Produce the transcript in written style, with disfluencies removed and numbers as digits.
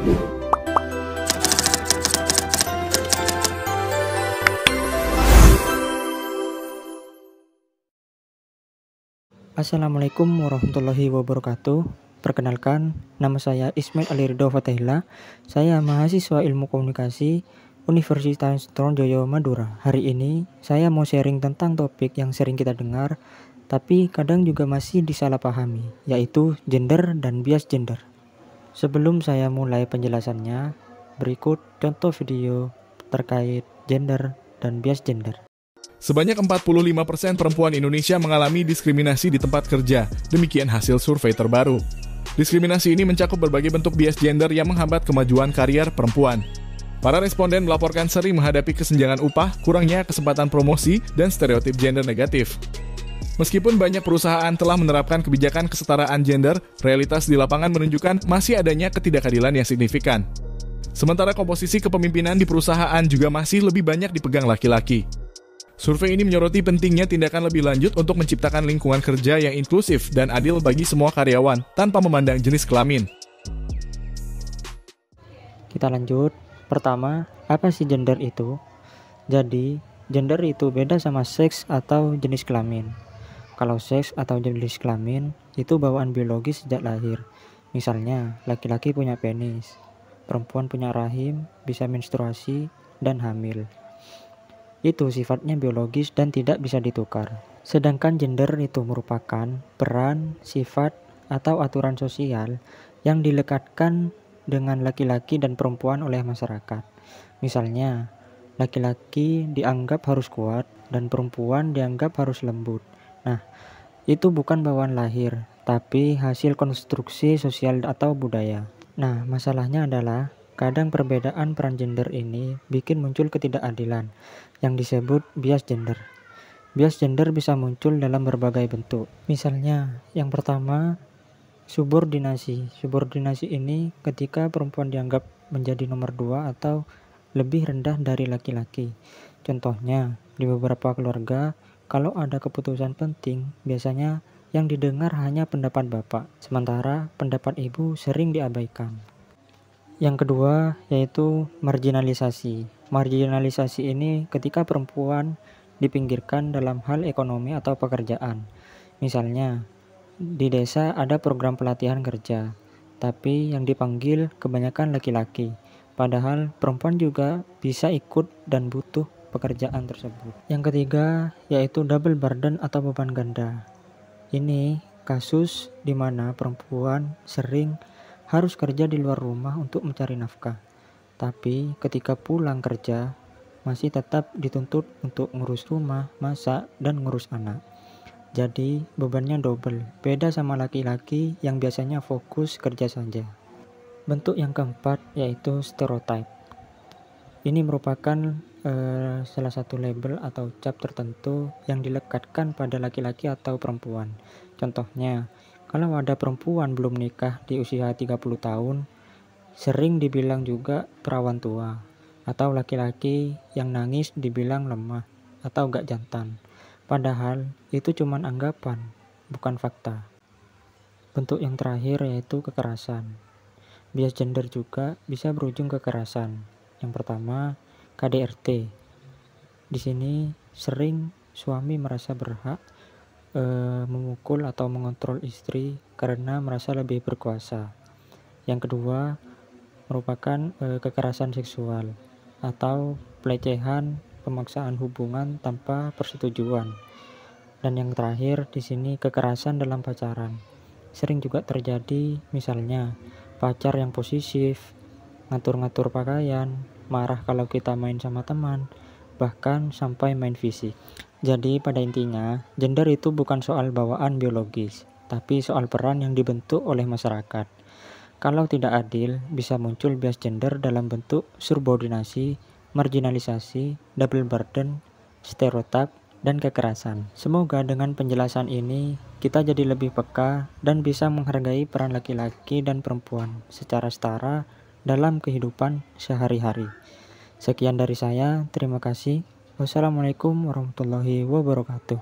Assalamualaikum warahmatullahi wabarakatuh. Perkenalkan, nama saya Ismail Aliridho Fatahillah. Saya mahasiswa Ilmu Komunikasi Universitas Trunjoyo Madura. Hari ini saya mau sharing tentang topik yang sering kita dengar, tapi kadang juga masih disalahpahami, yaitu gender dan bias gender. Sebelum saya mulai penjelasannya, berikut contoh video terkait gender dan bias gender. Sebanyak 45% perempuan Indonesia mengalami diskriminasi di tempat kerja, demikian hasil survei terbaru. Diskriminasi ini mencakup berbagai bentuk bias gender yang menghambat kemajuan karier perempuan. Para responden melaporkan sering menghadapi kesenjangan upah, kurangnya kesempatan promosi, dan stereotip gender negatif. Meskipun banyak perusahaan telah menerapkan kebijakan kesetaraan gender, realitas di lapangan menunjukkan masih adanya ketidakadilan yang signifikan. Sementara komposisi kepemimpinan di perusahaan juga masih lebih banyak dipegang laki-laki. Survei ini menyoroti pentingnya tindakan lebih lanjut untuk menciptakan lingkungan kerja yang inklusif dan adil bagi semua karyawan tanpa memandang jenis kelamin. Kita lanjut. Pertama, apa sih gender itu? Jadi, gender itu beda sama seks atau jenis kelamin. Kalau seks atau jenis kelamin itu bawaan biologis sejak lahir. Misalnya, laki-laki punya penis, perempuan punya rahim, bisa menstruasi, dan hamil. Itu sifatnya biologis dan tidak bisa ditukar. Sedangkan gender itu merupakan peran, sifat, atau aturan sosial yang dilekatkan dengan laki-laki dan perempuan oleh masyarakat. Misalnya, laki-laki dianggap harus kuat dan perempuan dianggap harus lembut. Nah, itu bukan bawaan lahir, tapi hasil konstruksi sosial atau budaya. Nah, masalahnya adalah kadang perbedaan peran gender ini bikin muncul ketidakadilan yang disebut bias gender. Bias gender bisa muncul dalam berbagai bentuk. Misalnya, yang pertama, subordinasi. Subordinasi ini ketika perempuan dianggap menjadi nomor 2 atau lebih rendah dari laki-laki. Contohnya, di beberapa keluarga, kalau ada keputusan penting, biasanya yang didengar hanya pendapat bapak, sementara pendapat ibu sering diabaikan. Yang kedua yaitu marginalisasi. Marginalisasi ini ketika perempuan dipinggirkan dalam hal ekonomi atau pekerjaan. Misalnya, di desa ada program pelatihan kerja, tapi yang dipanggil kebanyakan laki-laki. Padahal perempuan juga bisa ikut dan butuh pekerjaan tersebut. Yang ketiga yaitu double burden atau beban ganda. Ini kasus di mana perempuan sering harus kerja di luar rumah untuk mencari nafkah. Tapi ketika pulang kerja, masih tetap dituntut untuk ngurus rumah, masak, dan ngurus anak. Jadi bebannya double, beda sama laki-laki yang biasanya fokus kerja saja. Bentuk yang keempat yaitu stereotype. Ini merupakan salah satu label atau cap tertentu yang dilekatkan pada laki-laki atau perempuan. Contohnya, kalau ada perempuan belum nikah di usia 30 tahun, sering dibilang juga perawan tua. Atau laki-laki yang nangis dibilang lemah atau gak jantan. Padahal itu cuma anggapan, bukan fakta. Bentuk yang terakhir yaitu kekerasan. Bias gender juga bisa berujung kekerasan. Yang pertama, KDRT. Di sini sering suami merasa berhak memukul atau mengontrol istri karena merasa lebih berkuasa. Yang kedua merupakan kekerasan seksual atau pelecehan, pemaksaan hubungan tanpa persetujuan. Dan yang terakhir di sini kekerasan dalam pacaran. Sering juga terjadi, misalnya pacar yang posesif, ngatur-ngatur pakaian, marah kalau kita main sama teman, bahkan sampai main fisik. Jadi pada intinya, gender itu bukan soal bawaan biologis, tapi soal peran yang dibentuk oleh masyarakat. Kalau tidak adil, bisa muncul bias gender dalam bentuk subordinasi, marginalisasi, double burden, stereotip, dan kekerasan. Semoga dengan penjelasan ini, kita jadi lebih peka dan bisa menghargai peran laki-laki dan perempuan secara setara dalam kehidupan sehari-hari. Sekian dari saya, terima kasih. Wassalamualaikum warahmatullahi wabarakatuh.